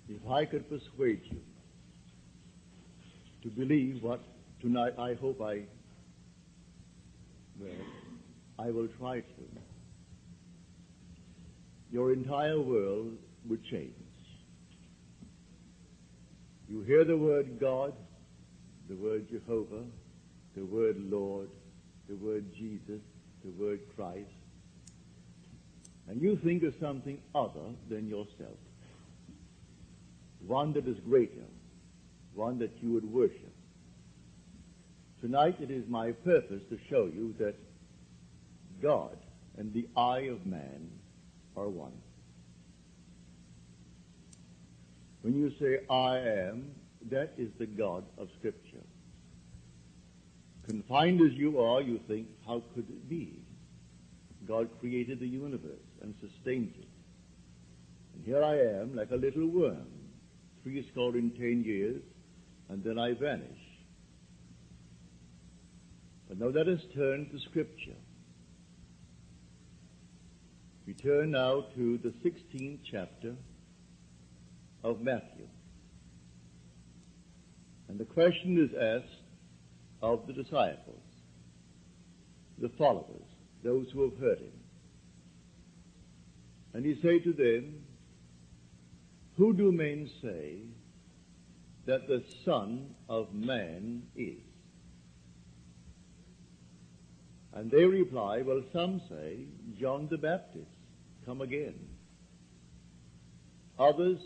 If I could persuade you to believe what tonight I hope I will try to, your entire world would change. You hear the word God, the word Jehovah, the word Lord, the word Jesus, the word Christ, and you think of something other than yourself, one that is greater, one that you would worship. Tonight it is my purpose to show you that God and the eye of man are one. When you say, I am, that is the God of Scripture. Confined as you are, you think, how could it be? God created the universe and sustains it. And here I am, like a little worm, 10 years, and then I vanish. But now let us turn to Scripture. We turn now to the 16th chapter of Matthew. And the question is asked of the disciples, the followers, those who have heard him. And he said to them, who do men say that the Son of Man is? And they reply, well, some say John the Baptist, come again. Others,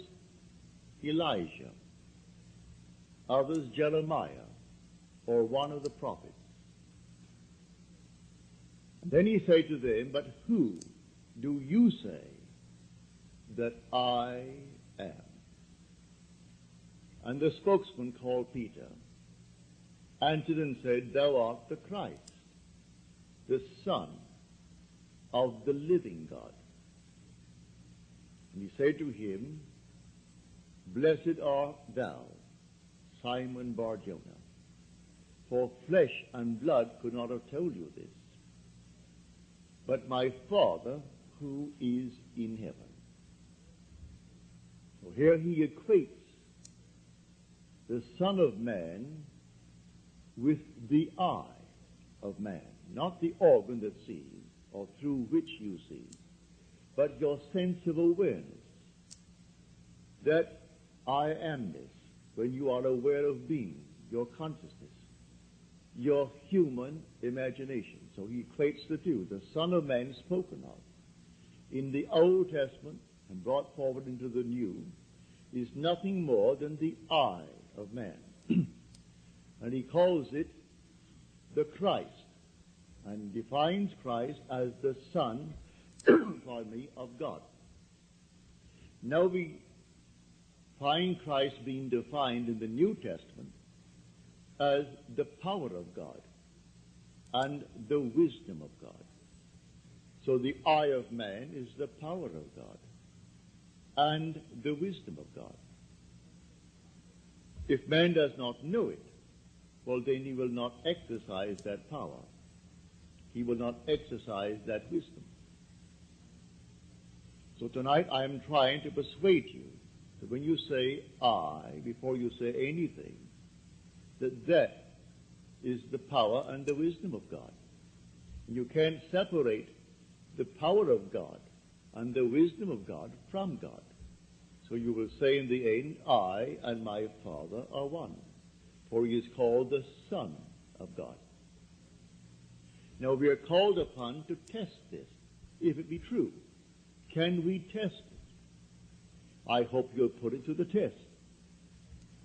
Elijah. Others, Jeremiah, or one of the prophets. And then he said to them, but who do you say that I am? And the spokesman, called Peter, answered and said, thou art the Christ, the Son of the living God. And he said to him, blessed art thou, Simon Bar-Jonah, for flesh and blood could not have told you this, but my Father who is in heaven. So here he equates the Son of Man with the eye of man, not the organ that sees or through which you see, but your sense of awareness, that I am this, when you are aware of being, your consciousness, your human imagination. So he equates the two. The Son of Man spoken of in the Old Testament and brought forward into the New is nothing more than the eye of man. And he calls it the Christ, and defines Christ as the Son, of God. Now we find Christ being defined in the New Testament as the power of God and the wisdom of God. So the eye of man is the power of God and the wisdom of God. If man does not know it, well, then he will not exercise that power. He will not exercise that wisdom. So tonight I am trying to persuade you that when you say I, before you say anything, that is the power and the wisdom of God. And you can't separate the power of God and the wisdom of God from God. So you will say in the end, I and my Father are one, for he is called the Son of God. Now we are called upon to test this, if it be true. Can we test it? I hope you'll put it to the test.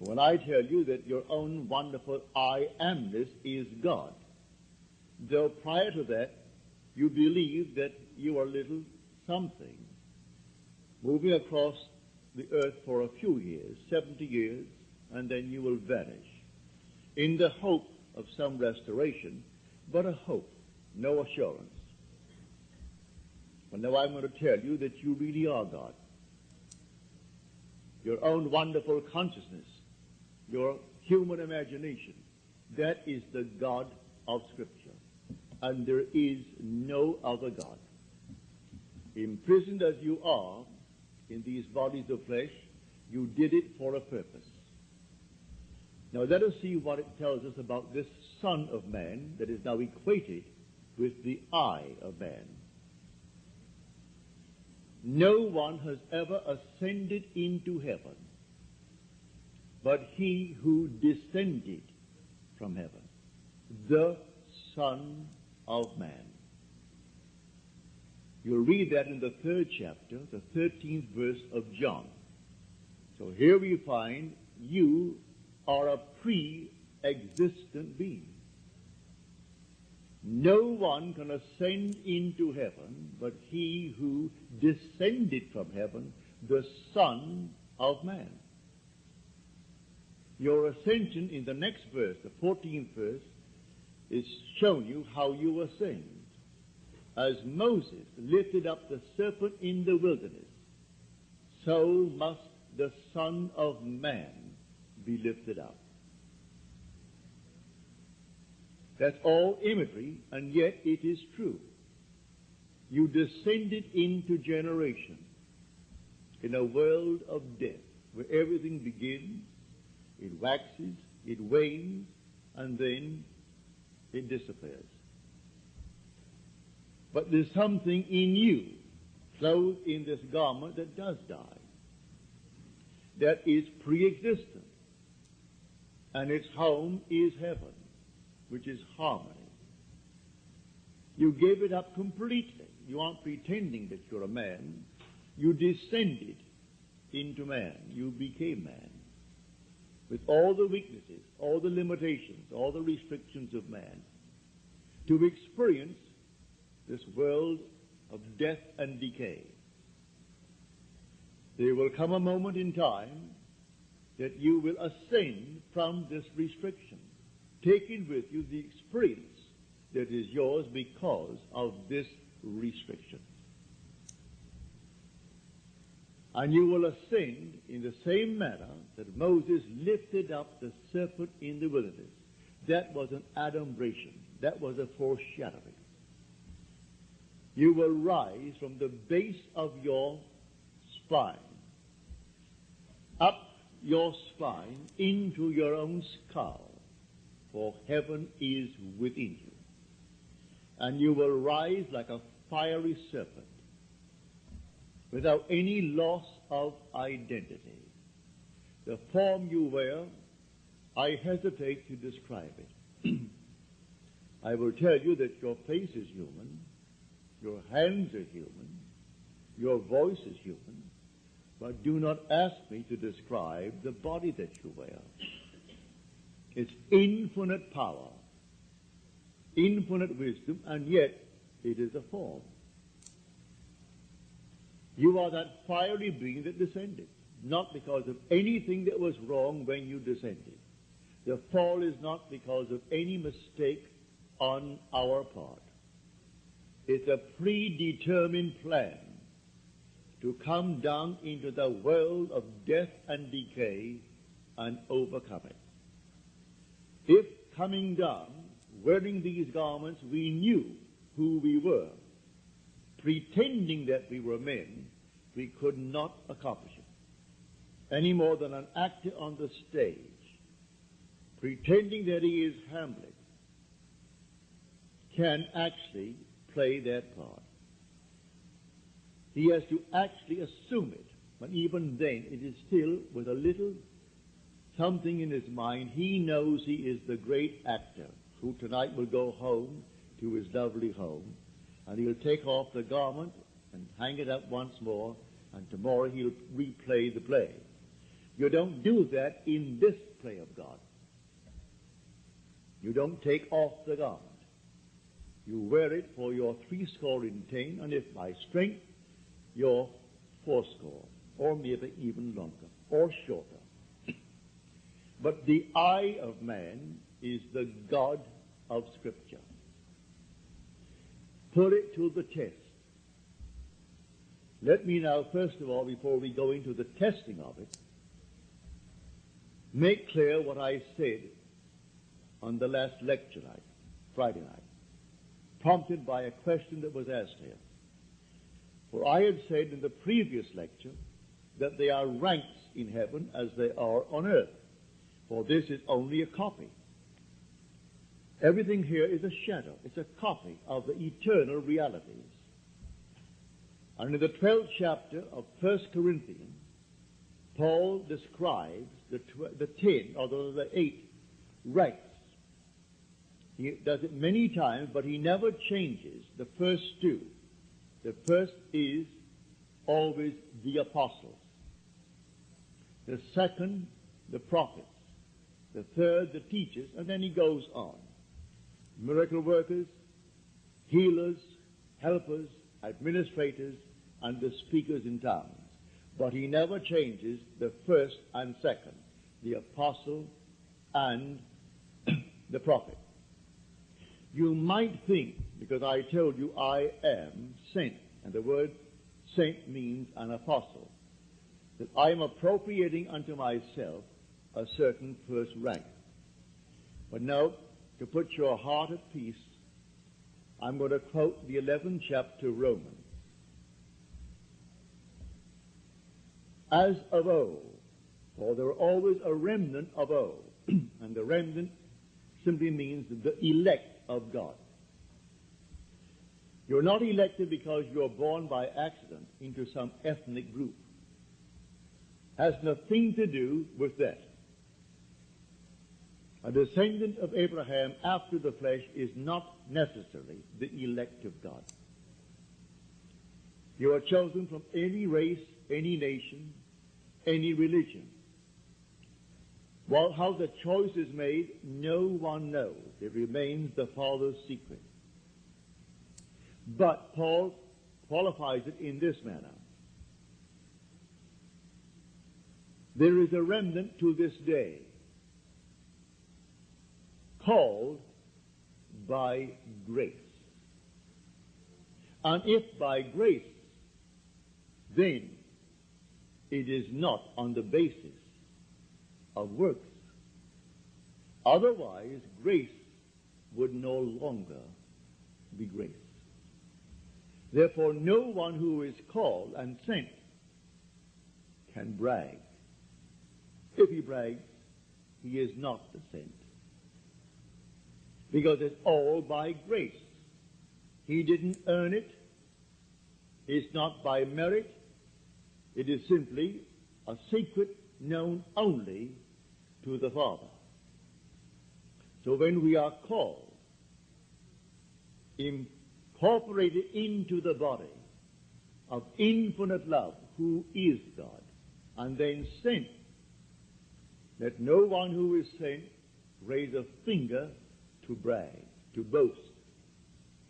When I tell you that your own wonderful I amness is God, though prior to that you believe that you are little something, moving across the earth for a few years, 70 years, and then you will vanish, in the hope of some restoration, but a hope, no assurance. Well, now I'm going to tell you that you really are God. Your own wonderful consciousness, your human imagination, that is the God of Scripture. And there is no other God. Imprisoned as you are in these bodies of flesh, You did it for a purpose. Now let us see what it tells us about this Son of Man that is now equated with the I of man. No one has ever ascended into heaven but he who descended from heaven, the Son of Man. You'll read that in the 3rd chapter, the 13th verse of John. So here we find you are a pre-existent being. No one can ascend into heaven but he who descended from heaven, the Son of Man. Your ascension in the next verse, the 14th verse, is showing you how you ascend. As Moses lifted up the serpent in the wilderness, so must the Son of Man be lifted up. That's all imagery, and yet it is true. You descended into generation in a world of death where everything begins, it waxes, it wanes, and then it disappears. But there's something in you, clothed in this garment, that does die, that is pre-existent, and its home is heaven, which is harmony. You gave it up completely. You aren't pretending that you're a man. You descended into man. You became man. With all the weaknesses, all the limitations, all the restrictions of man, to experience this world of death and decay. There will come a moment in time that you will ascend from this restriction, taking with you the experience that is yours because of this restriction. And you will ascend in the same manner that Moses lifted up the serpent in the wilderness. That was an adumbration. That was a foreshadowing. You will rise from the base of your spine, up your spine into your own skull, for heaven is within you. And you will rise like a fiery serpent, without any loss of identity. The form you wear, I hesitate to describe it. I will tell you that your face is human, your hands are human, your voice is human, but do not ask me to describe the body that you wear. It's infinite power, infinite wisdom, and yet it is a form. You are that fiery being that descended, not because of anything that was wrong when you descended. The fall is not because of any mistake on our part. It's a predetermined plan to come down into the world of death and decay and overcome it. If coming down, wearing these garments, we knew who we were, pretending that we were men, we could not accomplish it. Any more than an actor on the stage, pretending that he is Hamlet, can actually play that part. He has to actually assume it, but even then it is still with a little something in his mind. He knows he is the great actor who tonight will go home to his lovely home, and he'll take off the garment and hang it up once more, and tomorrow he'll replay the play. You don't do that in this play of God. You don't take off the garment. You wear it for your 70, and if by strength, your 80, or maybe even longer, or shorter. But the I of man is the God of Scripture. Put it to the test. Let me now, first of all, before we go into the testing of it, make clear what I said on the last lecture night, Friday night, prompted by a question that was asked here. For I had said in the previous lecture that there are ranks in heaven as there are on earth, for this is only a copy. Everything here is a shadow. It's a copy of the eternal realities. And in the 12th chapter of 1 Corinthians, Paul describes the 10, or the 8 ranks. He does it many times, but he never changes the first two. The first is always the apostles. The second, the prophets. The third, the teachers, and then he goes on. Miracle workers, healers, helpers, administrators, and the speakers in tongues. But he never changes the first and second, the apostle and the prophet. You might think, because I told you I am sent, and the word sent means an apostle, that I am appropriating unto myself a certain first rank. But now, to put your heart at peace, I'm going to quote the 11th chapter of Romans. As of old, for there are always a remnant of old, and the remnant simply means the elect of God. You're not elected because you're born by accident into some ethnic group. Has nothing to do with that. A descendant of Abraham after the flesh is not necessarily the elect of God. You are chosen from any race, any nation, any religion. Well, how the choice is made, no one knows. It remains the Father's secret. But Paul qualifies it in this manner. There is a remnant to this day, called by grace. And if by grace, then it is not on the basis of works. Otherwise, grace would no longer be grace. Therefore, no one who is called and sent can brag. If he brags, he is not the sent. Because it's all by grace. He didn't earn it. It's not by merit. It is simply a secret known only to the Father. So when we are called, incorporated into the body of infinite love, who is God, and then sent, let no one who is sent raise a finger to brag, to boast,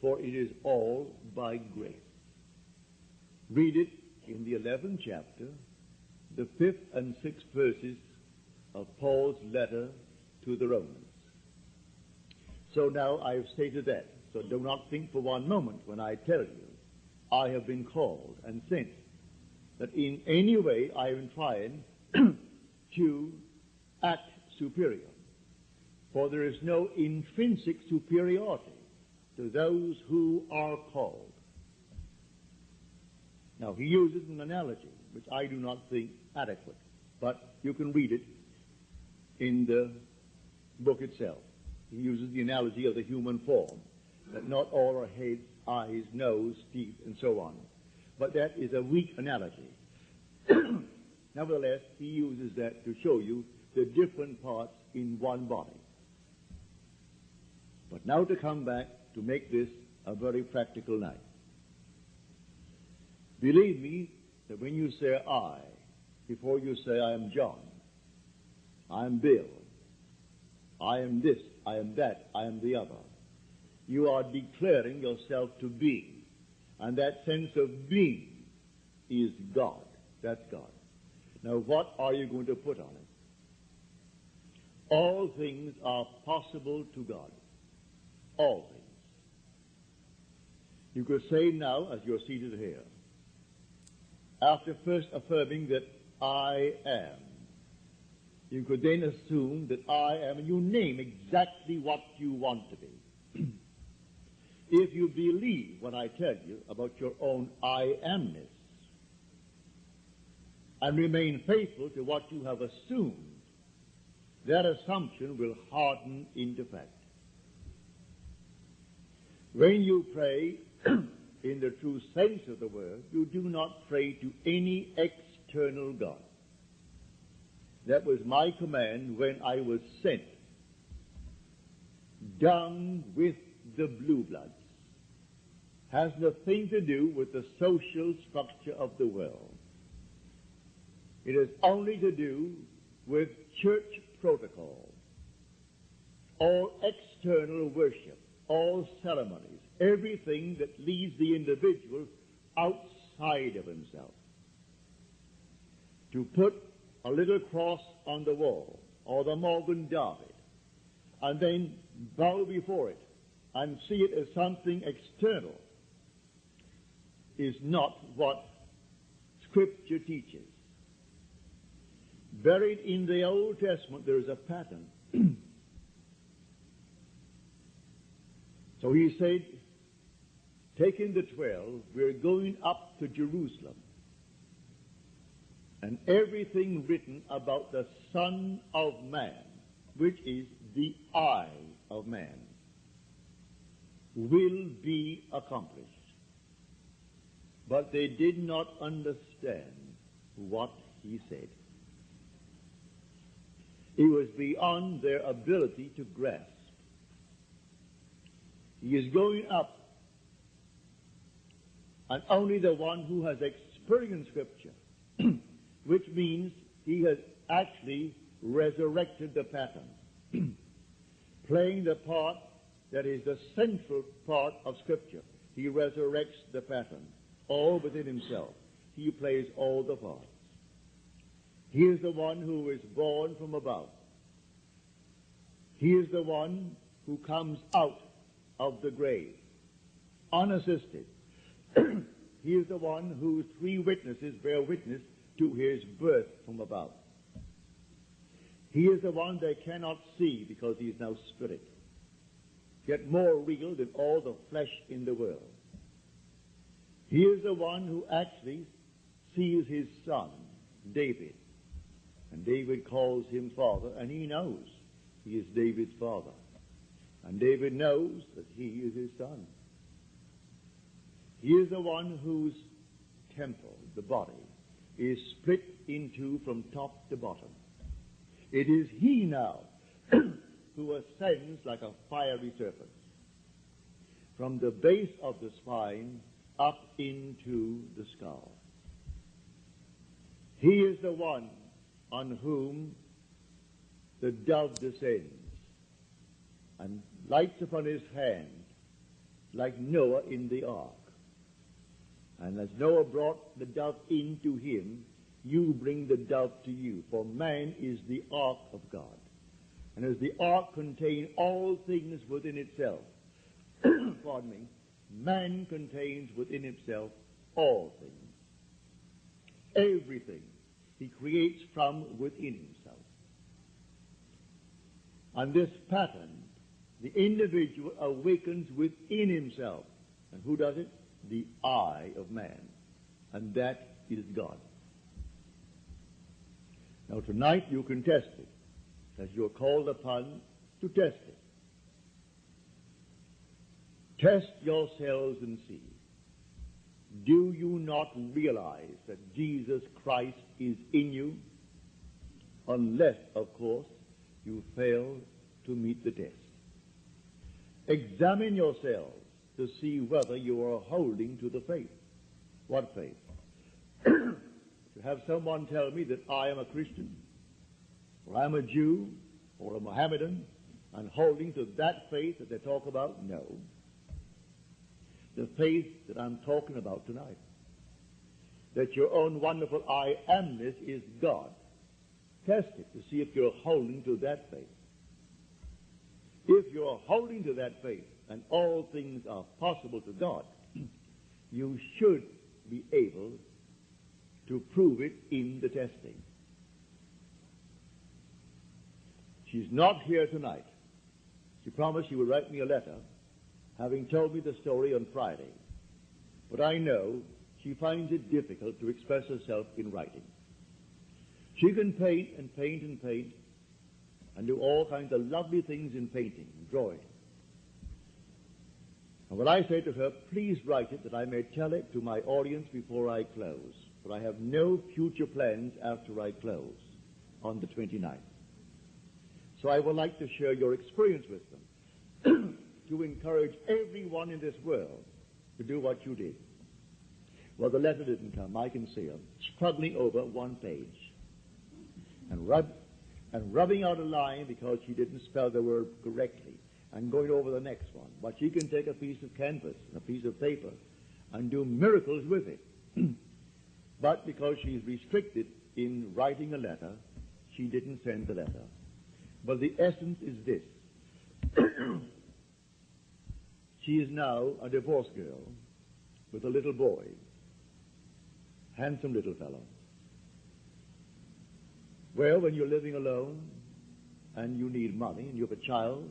for it is all by grace. Read it in the 11th chapter, the 5th and 6th verses of Paul's letter to the Romans. So now I have stated that. So do not think for one moment when I tell you I have been called and sent that in any way I am trying to act superior. For there is no intrinsic superiority to those who are called. Now, he uses an analogy, which I do not think adequate, but you can read it in the book itself. He uses the analogy of the human form, that not all are heads, eyes, nose, teeth, and so on. But that is a weak analogy. Nevertheless, he uses that to show you the different parts in one body. But now to come back to make this a very practical night. Believe me that when you say I, before you say I am John, I am Bill, I am this, I am that, I am the other, you are declaring yourself to be. And that sense of being is God. That's God. Now what are you going to put on it? All things are possible to God. All things. You could say now, as you're seated here, after first affirming that I am, you could then assume that I am, and you name exactly what you want to be. If you believe what I tell you about your own I amness, and remain faithful to what you have assumed, that assumption will harden into fact. When you pray in the true sense of the word, you do not pray to any external God. That was my command when I was sent down with the blue bloods. Has nothing to do with the social structure of the world. It has only to do with church protocol, all external worship, all ceremonies, everything that leads the individual outside of himself. To put a little cross on the wall, or the Morgan David, and then bow before it and see it as something external, is not what Scripture teaches. Buried in the Old Testament, there is a pattern. So he said, taking the 12, we're going up to Jerusalem. And everything written about the Son of Man, which is the eye of man, will be accomplished. But they did not understand what he said. It was beyond their ability to grasp. He is going up, and only the one who has experienced Scripture, which means he has actually resurrected the pattern, playing the part that is the central part of Scripture. He resurrects the pattern, all within himself. He plays all the parts. He is the one who is born from above. He is the one who comes out of the grave, unassisted. He is the one whose 3 witnesses bear witness to his birth from above. He is the one they cannot see because he is now spirit, yet more real than all the flesh in the world. He is the one who actually sees his son, David, and David calls him father, and he knows he is David's father. And David knows that he is his son. He is the one whose temple, the body, is split in 2 from top to bottom. It is he now who ascends like a fiery serpent from the base of the spine up into the skull. He is the one on whom the dove descends and lights upon his hand like Noah in the ark. And as Noah brought the dove into him, you bring the dove to you, for man is the ark of God. And as the ark contains all things within itself, pardon me, man contains within himself all things. Everything he creates from within himself. And this pattern, the individual awakens within himself. And who does it? The eye of man. And that is God. Now tonight you can test it, as you're called upon to test it. Test yourselves and see. Do you not realize that Jesus Christ is in you? Unless, of course, you fail to meet the test. Examine yourselves to see whether you are holding to the faith. What faith? To have someone tell me that I am a Christian, or I'm a Jew, or a Mohammedan, and holding to that faith that they talk about? No. The faith that I'm talking about tonight, that your own wonderful I amness is God. Test it to see if you're holding to that faith. If you're holding to that faith, and all things are possible to God, you should be able to prove it in the testing. She's not here tonight. She promised she would write me a letter, having told me the story on Friday. But I know she finds it difficult to express herself in writing. She can paint and paint and paint and do all kinds of lovely things in painting and drawing. And when I say to her, please write it that I may tell it to my audience before I close, but I have no future plans after I close on the 29th. So I would like to share your experience with them to encourage everyone in this world to do what you did. Well, the letter didn't come. I can see her struggling over one page and rubbing out a line because she didn't spell the word correctly and going over the next one. But she can take a piece of canvas, a piece of paper, and do miracles with it. But because she's restricted in writing a letter, she didn't send the letter. But the essence is this. She is now a divorced girl with a little boy, handsome little fellow. Well, when you're living alone and you need money and you have a child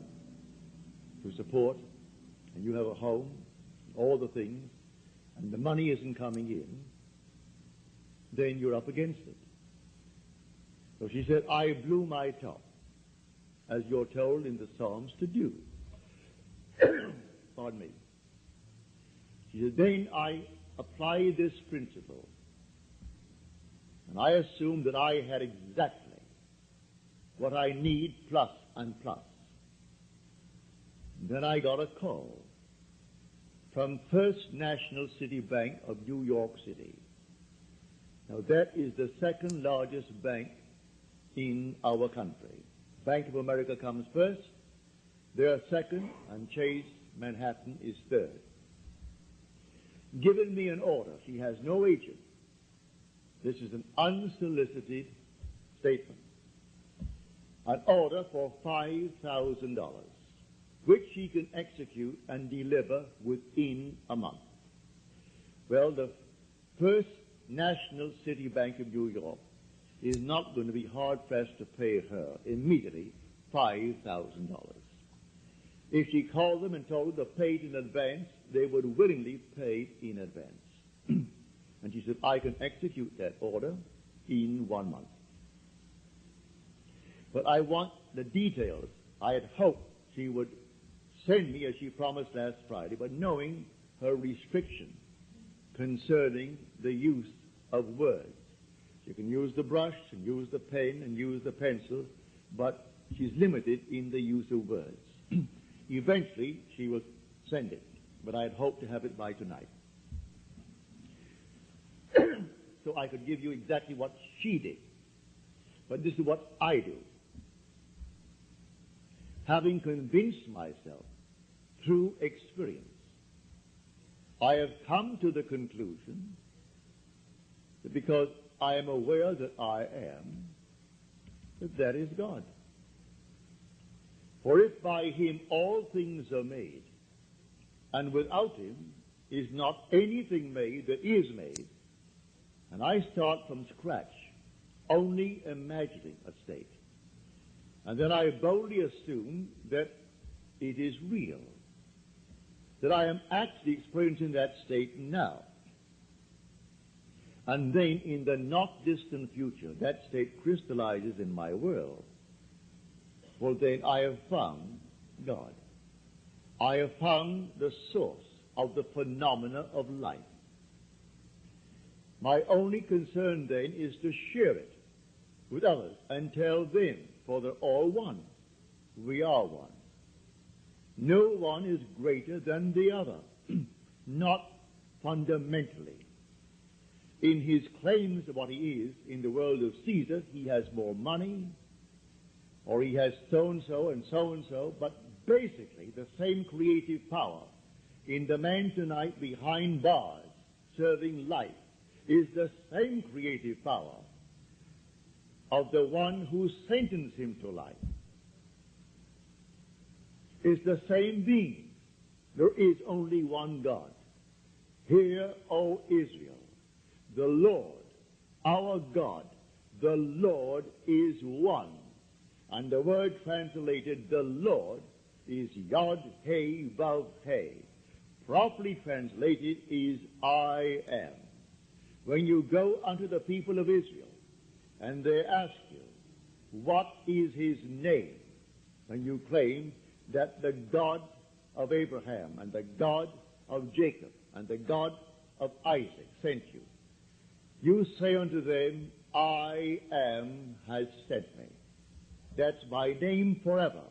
to support and you have a home, all the things, and the money isn't coming in, then you're up against it. So she said, I blew my top, as you're told in the Psalms to do. Pardon me. She said, then I apply this principle, and I assume that I had exactly what I need plus and plus. Then I got a call from First National City Bank of New York City. Now that is the second largest bank in our country. Bank of America comes first, they are second, and Chase Manhattan is third. Given me an order. She has no agent. This is an unsolicited statement. An order for $5,000, which she can execute and deliver within a month. Well, the First National City Bank of New York is not going to be hard-pressed to pay her immediately $5,000. If she called them and told them to pay it in advance, they would willingly pay in advance. And she said, I can execute that order in 1 month. But I want the details. I had hoped she would send me, as she promised last Friday, but knowing her restriction concerning the use of words. She can use the brush and use the pen and use the pencil, but she's limited in the use of words. Eventually, she will send it, but I had hoped to have it by tonight. So I could give you exactly what she did. But this is what I do. Having convinced myself through experience, I have come to the conclusion that because I am aware that I am, that is God. For if by him all things are made, and without him is not anything made that is made, and I start from scratch, only imagining a state, and then I boldly assume that it is real, that I am actually experiencing that state now. And then in the not distant future, that state crystallizes in my world. Well, then I have found God. I have found the source of the phenomena of life. My only concern then is to share it with others and tell them, for they're all one. We are one. No one is greater than the other, not fundamentally. In his claims of what he is in the world of Caesar, he has more money, or he has so-and-so and so-and-so, but basically the same creative power in the man tonight behind bars serving life is the same creative power of the one who sentenced him to life. Is the same being. There is only one God. Hear, O Israel, the Lord, our God, the Lord is one. And the word translated, the Lord, is Yod He Vav He. Properly translated is I am. When you go unto the people of Israel, and they ask you, what is his name? And you claim that the God of Abraham and the God of Jacob and the God of Isaac sent you. You say unto them, I am has sent me. That's my name forever,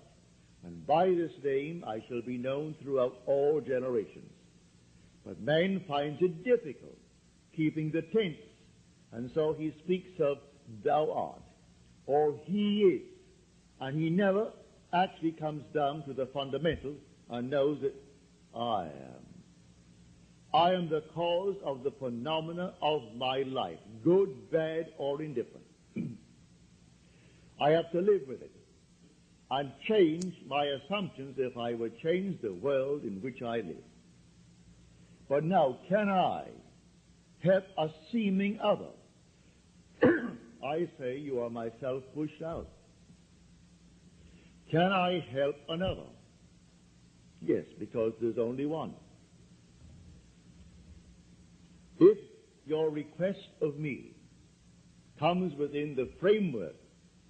and by this name I shall be known throughout all generations. But man finds it difficult keeping the tense, and so he speaks of thou art, or he is, and he never actually comes down to the fundamental and knows that I am. I am the cause of the phenomena of my life, good, bad, or indifferent. I have to live with it and change my assumptions if I would change the world in which I live. But now, can I help a seeming other? I say you are myself pushed out. Can I help another? Yes, because there's only one. If your request of me comes within the framework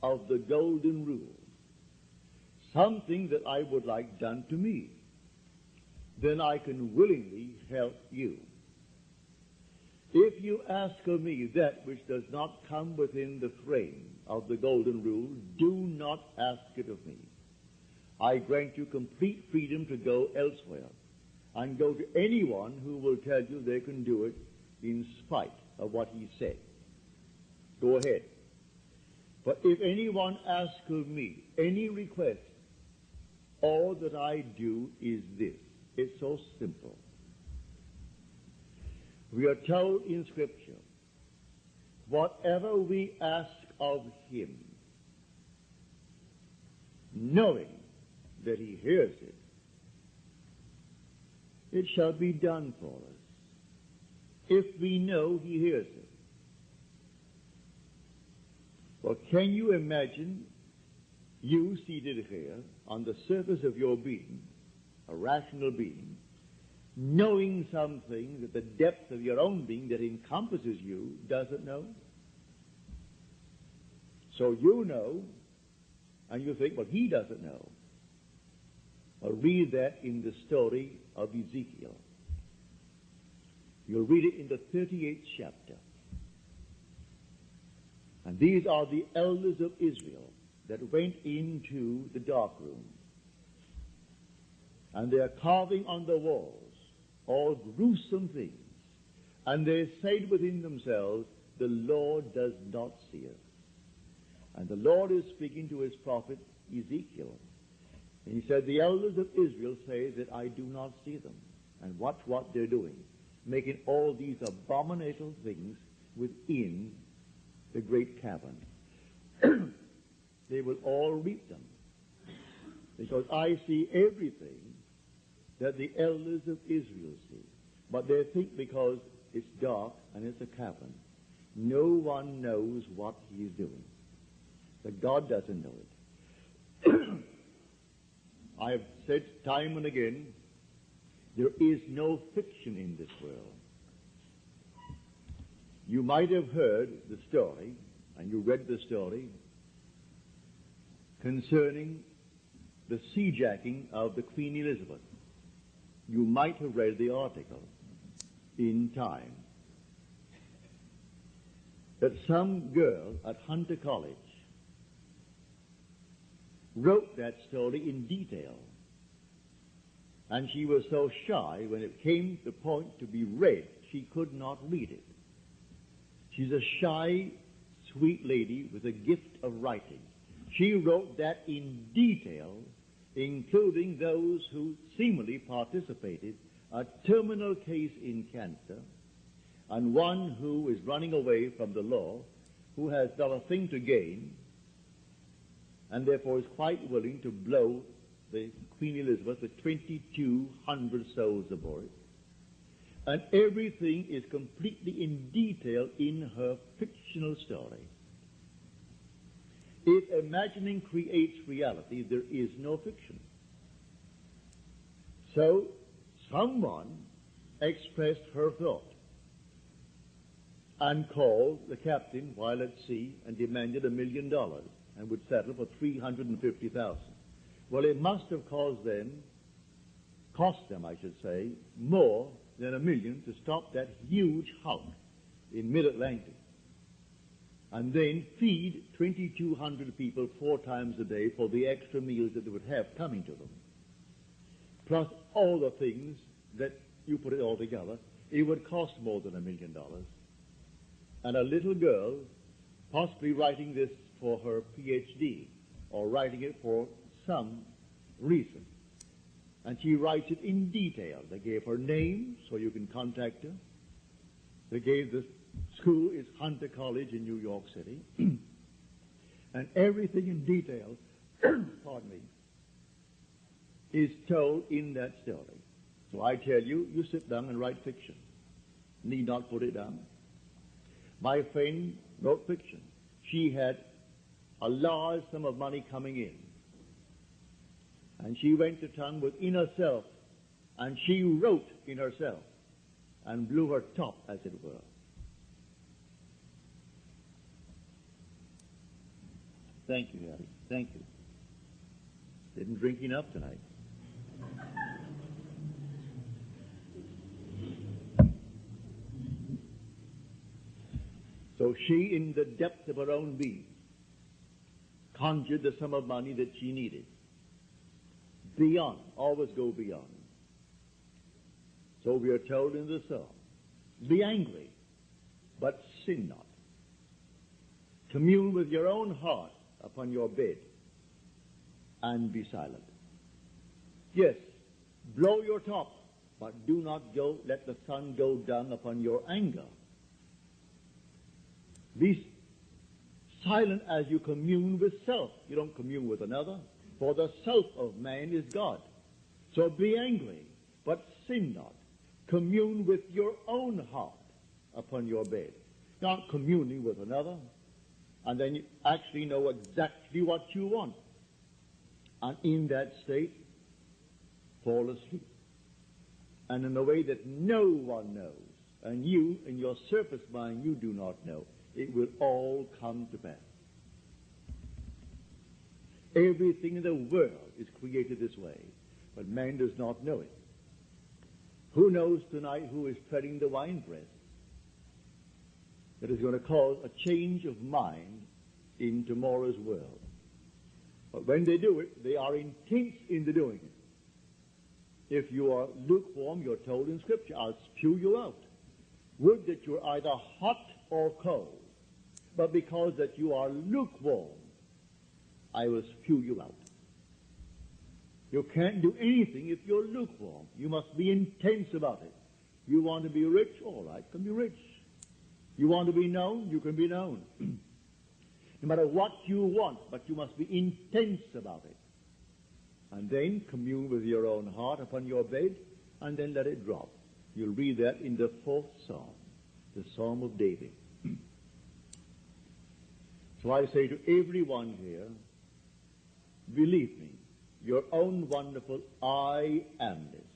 of the golden rule, something that I would like done to me, then I can willingly help you. If you ask of me that which does not come within the frame of the golden rule, do not ask it of me. I grant you complete freedom to go elsewhere and go to anyone who will tell you they can do it in spite of what he said. Go ahead. But if anyone asks of me any request, all that I do is this. It's so simple. We are told in Scripture, whatever we ask of him, knowing that he hears it, it shall be done for us, if we know he hears it. Well, can you imagine you seated here on the surface of your being, a rational being, knowing something that the depth of your own being that encompasses you doesn't know? So you know, and you think, well, he doesn't know. Well, read that in the story of Ezekiel. You'll read it in the 38th chapter. And these are the elders of Israel that went into the dark room. And they are carving on the walls all gruesome things. And they said within themselves, the Lord does not see us. And the Lord is speaking to his prophet Ezekiel. And he said, the elders of Israel say that I do not see them. And watch what they're doing, making all these abominable things within the great cavern. They will all reap them, because I see everything that the elders of Israel see. But they think because it's dark and it's a cavern, no one knows what he is doing. But God doesn't know it. I have said time and again, there is no fiction in this world. You might have heard the story, and you read the story, concerning the seajacking of the Queen Elizabeth. You might have read the article in Time that some girl at Hunter College wrote that story in detail, and she was so shy when it came to the point to be read, she could not read it. She's a shy, sweet lady with a gift of writing. She wrote that in detail, including those who seemingly participated, a terminal case in cancer, and one who is running away from the law, who has not a thing to gain, and therefore is quite willing to blow the Queen Elizabeth with 2,200 souls aboard. And everything is completely in detail in her fictional story. If imagining creates reality, there is no fiction. So, someone expressed her thought. and called the captain while at sea and demanded $1 million and would settle for $350,000. Well, it must have cost them, I should say, more than $1 million to stop that huge hulk in mid-Atlantic and then feed 2,200 people 4 times a day for the extra meals that they would have coming to them. Plus all the things that you put it all together, it would cost more than $1 million. And a little girl, possibly writing this for her PhD or writing it for some reason, and she writes it in detail. They gave her name so you can contact her. They gave the school is Hunter College in New York City. And everything in detail, pardon me, is told in that story. So I tell you, you sit down and write fiction. Need not put it down. My friend wrote fiction. She had a large sum of money coming in. And she went to town within herself, and she wrote in herself and blew her top, as it were. Thank you, Harry. Thank you. Didn't drink enough tonight. So she, in the depth of her own being, conjured the sum of money that she needed. Beyond, always go beyond. So we are told in the psalm, be angry, but sin not. Commune with your own heart upon your bed and be silent. Yes, blow your top, but do not let the sun go down upon your anger. Be silent as you commune with self. You don't commune with another, for the self of man is God. So be angry, but sin not. Commune with your own heart upon your bed. Not communing with another, and then you actually know exactly what you want. And in that state, fall asleep. And in a way that no one knows, and you, in your surface mind, you do not know, it will all come to pass. Everything in the world is created this way, but man does not know it. Who knows tonight who is treading the winepress that is going to cause a change of mind in tomorrow's world? But when they do it, they are intense in the doing it. If you are lukewarm, you're told in Scripture, I'll spew you out. Would that you're either hot or cold. But because that you are lukewarm, I will spew you out. You can't do anything if you're lukewarm. You must be intense about it. You want to be rich? All right, can be rich. You want to be known? You can be known. No matter what you want, but you must be intense about it. And then commune with your own heart upon your bed, and then let it drop. You'll read that in the 4th Psalm, the Psalm of David. So I say to everyone here, believe me, your own wonderful I amness,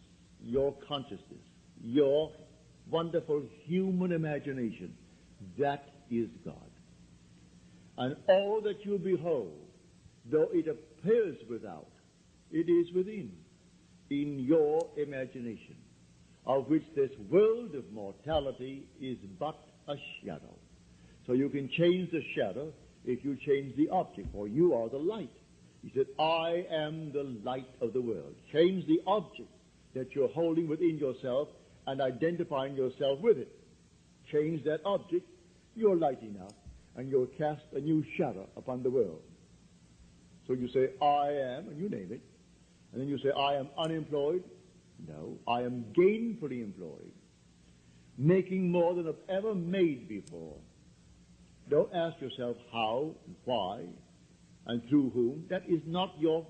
your consciousness, your wonderful human imagination, that is God. And all that you behold, though it appears without, it is within, in your imagination, of which this world of mortality is but a shadow. So you can change the shadow if you change the object, for you are the light. He said, I am the light of the world. Change the object that you're holding within yourself and identifying yourself with it. Change that object, you're lighting up, and you'll cast a new shadow upon the world. So you say, I am, and you name it. And then you say, I am unemployed. No, I am gainfully employed, making more than I've ever made before. Don't ask yourself how and why and through whom. That is not your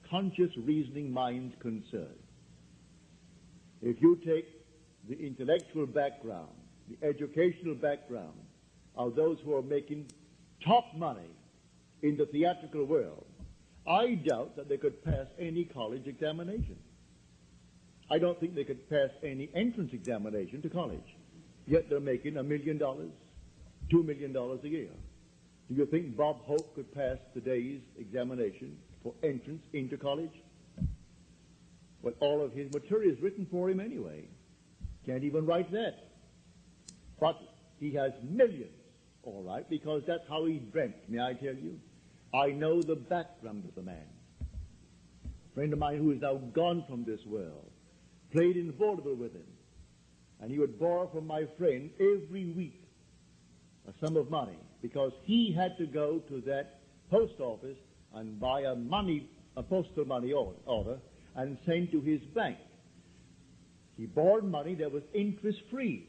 conscious reasoning mind's concern. If you take the intellectual background, the educational background of those who are making top money in the theatrical world, I doubt that they could pass any college examination. I don't think they could pass any entrance examination to college. Yet they're making $1 million, $2 $2 million a year. Do you think Bob Hope could pass today's examination for entrance into college? Well, all of his material is written for him anyway. Can't even write that. But he has millions, all right, because that's how he dreamt. May I tell you? I know the background of the man. A friend of mine who is now gone from this world played in vaudeville with him, and he would borrow from my friend every week a sum of money, because he had to go to that post office and buy a postal money order and send to his bank. He borrowed money that was interest-free,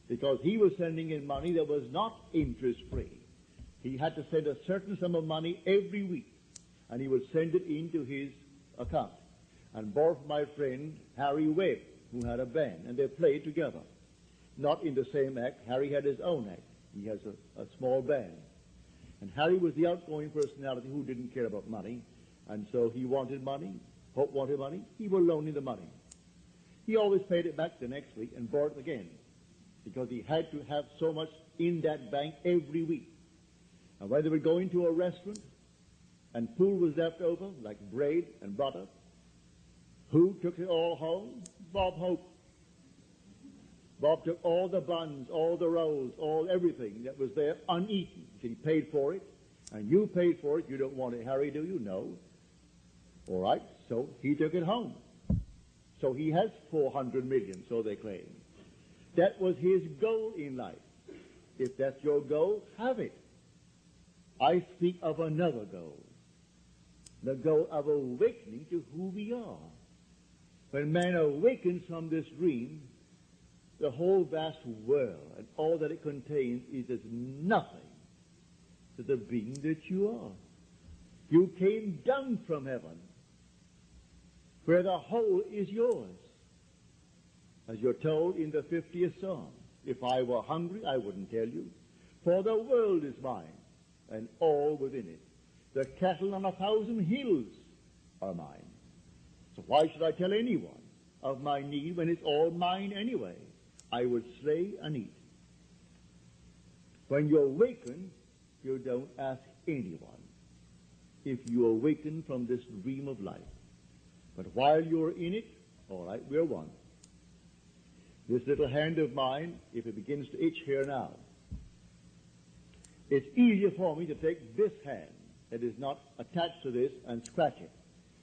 because he was sending in money that was not interest-free. He had to send a certain sum of money every week, and he would send it into his account. And borrowed from my friend Harry Webb, who had a band, and they played together. Not in the same act. Harry had his own act. He has a small band. And Harry was the outgoing personality who didn't care about money, and so he wanted money. Hope wanted money. He would loan him the money. He always paid it back the next week and borrowed it again, because he had to have so much in that bank every week. And when they would go into a restaurant and food was left over, like bread and butter, who took it all home? Bob Hope. Bob took all the buns, all the rolls, everything that was there uneaten. He paid for it, and you paid for it. You don't want it, Harry, do you? No. All right, so he took it home. So he has 400 million, so they claim. That was his goal in life. If that's your goal, have it. I speak of another goal, the goal of awakening to who we are. When man awakens from this dream, the whole vast world and all that it contains is as nothing to the being that you are. You came down from heaven, where the whole is yours. As you're told in the 50th Psalm, if I were hungry, I wouldn't tell you, for the world is mine, and all within it. The cattle on 1,000 hills are mine. So why should I tell anyone of my need when it's all mine anyway? I would slay and eat. When you awaken, you don't ask anyone if you awaken from this dream of life. But while you're in it, all right, we're one. This little hand of mine, if it begins to itch here now, it's easier for me to take this hand that is not attached to this and scratch it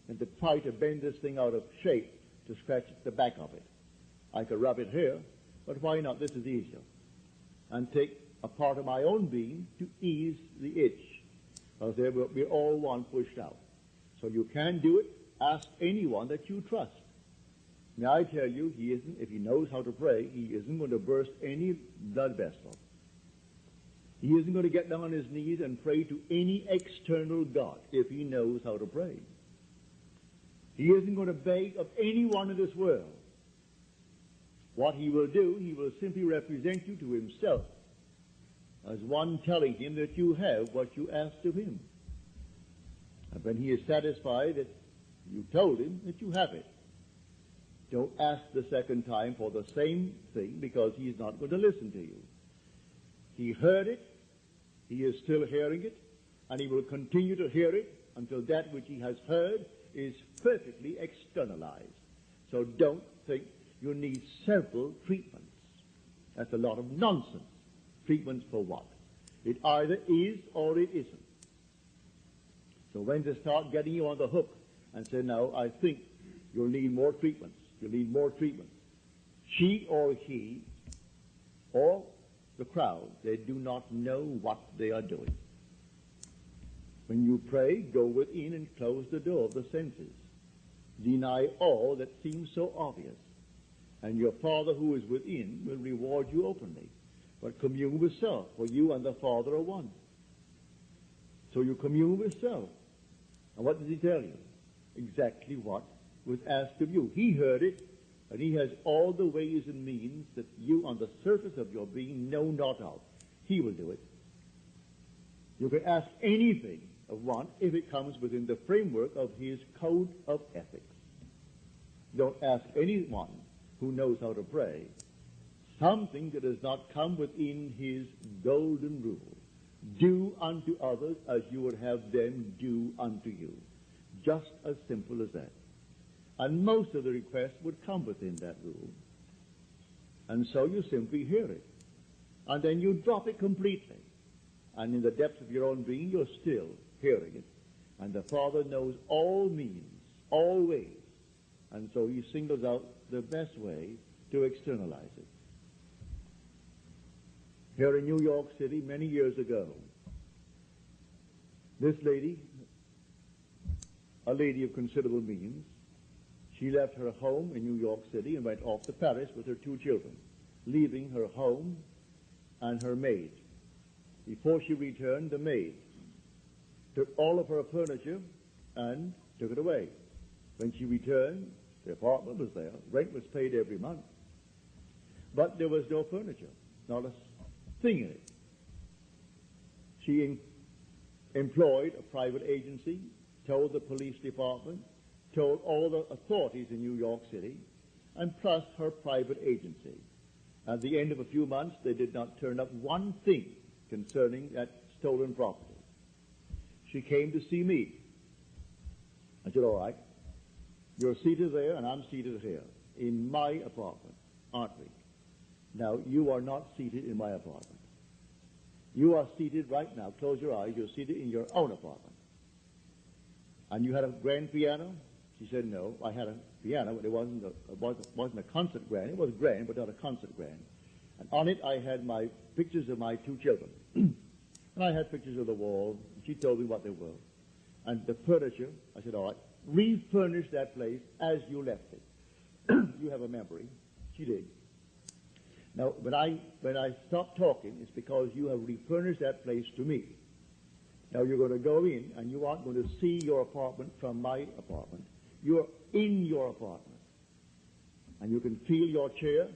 than to try to bend this thing out of shape to scratch the back of it. I could rub it here, but why not? This is easier. And take a part of my own being to ease the itch. Because there will be all one pushed out. So you can do it. Ask anyone that you trust. May I tell you, he isn't, if he knows how to pray, he isn't going to burst any blood vessel. He isn't going to get down on his knees and pray to any external God if he knows how to pray. He isn't going to beg of anyone in this world. What he will do, he will simply represent you to himself as one telling him that you have what you asked of him. And when he is satisfied that you told him that you have it, don't ask the second time for the same thing, because he's not going to listen to you. He heard it, he is still hearing it, and he will continue to hear it until that which he has heard is perfectly externalized. So don't think you need several treatments. That's a lot of nonsense. Treatments for what? It either is or it isn't. So when they start getting you on the hook and say, no, I think you'll need more treatments, you'll need more treatments, she or he or the crowd, they do not know what they are doing. When you pray, go within and close the door of the senses. Deny all that seems so obvious, and your Father who is within will reward you openly. But commune with self, for you and the Father are one. So you commune with self. And what does he tell you? Exactly what was asked of you. He heard it, and he has all the ways and means that you on the surface of your being know not of. He will do it. You can ask anything of one if it comes within the framework of his code of ethics. Don't ask anyone who knows how to pray something that does not come within his golden rule. Do unto others as you would have them do unto you. Just as simple as that. And most of the requests would come within that rule. And so you simply hear it. And then you drop it completely. And in the depths of your own being, you're still hearing it. And the Father knows all means, all ways. And so he singles out the best way to externalize it. Here in New York City, many years ago, this lady, a lady of considerable means, she left her home in New York City and went off to Paris with her 2 children, leaving her home and her maid. Before she returned, the maid took all of her furniture and took it away. When she returned, the apartment was there. Rent was paid every month. But there was no furniture, not a thing in it. She employed a private agency, told the police department, told all the authorities in New York City, and plus her private agency. At the end of a few months, they did not turn up one thing concerning that stolen property. She came to see me. I said, all right, you're seated there and I'm seated here in my apartment, aren't we? Now, you are not seated in my apartment. You are seated right now. Close your eyes. You're seated in your own apartment. And you had a grand piano? She said, no, I had a piano, but it wasn't a concert grand. It was grand, but not a concert grand. And on it, I had my pictures of my 2 children. And I had pictures of the wall. She told me what they were. And the furniture, I said, all right, refurnish that place as you left it. You have a memory. She did. Now, when I stopped talking, it's because you have refurnished that place to me. Now, you're going to go in, and you aren't going to see your apartment from my apartment. You're in your apartment. And you can feel your chair,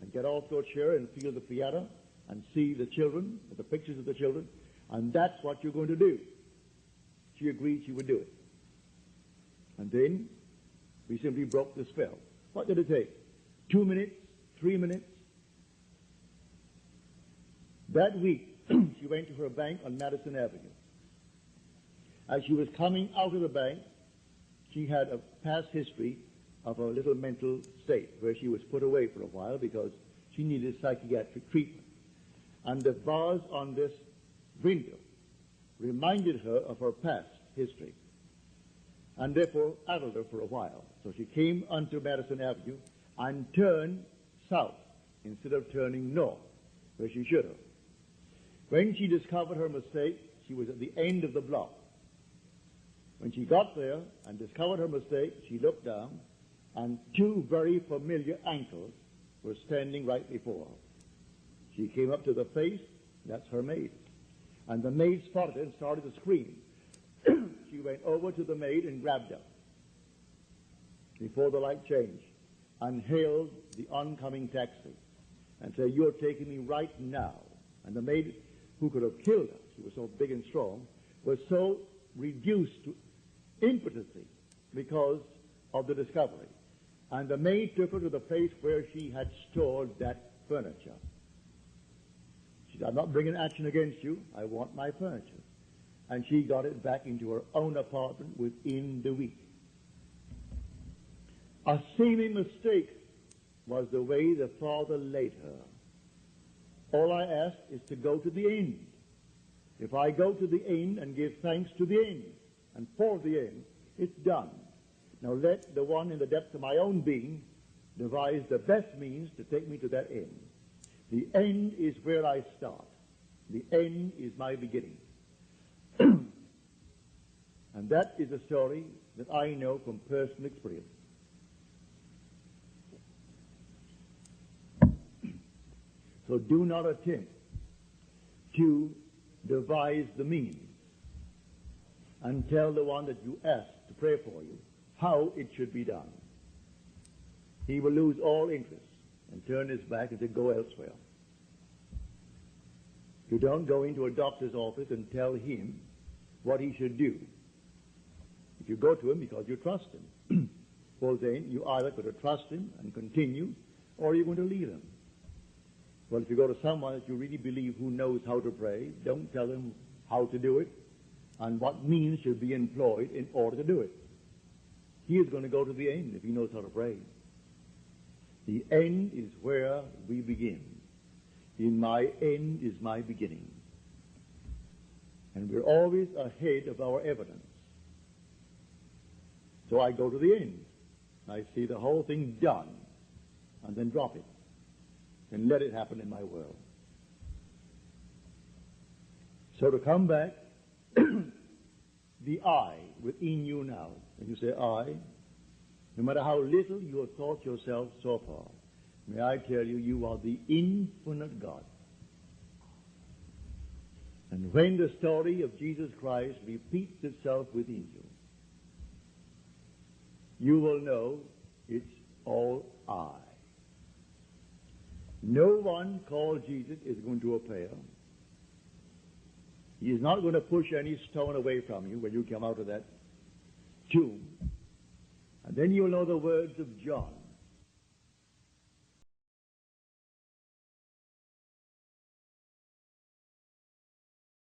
and get off your chair and feel the piano, and see the children, the pictures of the children, and that's what you're going to do. She agreed she would do it. And then we simply broke the spell. What did it take? 2 minutes? 3 minutes? That week, she went to her bank on Madison Avenue. As she was coming out of the bank, she had a past history of a little mental state where she was put away for a while because she needed psychiatric treatment. And the bars on this window reminded her of her past history and therefore addled her for a while. So she came onto Madison Avenue and turned south instead of turning north, where she should have. When she discovered her mistake, she was at the end of the block. When she got there and discovered her mistake, she looked down, and 2 very familiar ankles were standing right before her. She came up to the face, that's her maid. And the maid spotted her and started to scream. She went over to the maid and grabbed her before the light changed and hailed the oncoming taxi and said, you're taking me right now. And the maid, who could have killed her, she was so big and strong, was so reduced to impotency because of the discovery. And the maid took her to the place where she had stored that furniture. She said, I'm not bringing action against you. I want my furniture. And she got it back into her own apartment within the week. A seeming mistake was the way the Father laid her. All I ask is to go to the end. If I go to the end and give thanks to the end and for the end, it's done. Now let the one in the depths of my own being devise the best means to take me to that end. The end is where I start. The end is my beginning. And that is a story that I know from personal experience. So do not attempt to devise the means and tell the one that you ask to pray for you how it should be done. He will lose all interest and turn his back and say, go elsewhere. You don't go into a doctor's office and tell him what he should do. If you go to him because you trust him, well then you either got to trust him and continue, or you're going to leave him. Well, if you go to someone that you really believe who knows how to pray, don't tell him how to do it and what means should be employed in order to do it. He is going to go to the end if he knows how to pray. The end is where we begin. In my end is my beginning. And we're always ahead of our evidence. So I go to the end. I see the whole thing done, and then drop it, and let it happen in my world. So to come back, the I within you now, and you say I, no matter how little you have thought yourself so far, may I tell you, you are the infinite God. And when the story of Jesus Christ repeats itself within you, you will know it's all I. No one called Jesus is going to appear. He is not going to push any stone away from you when you come out of that tomb. And then you'll know the words of John.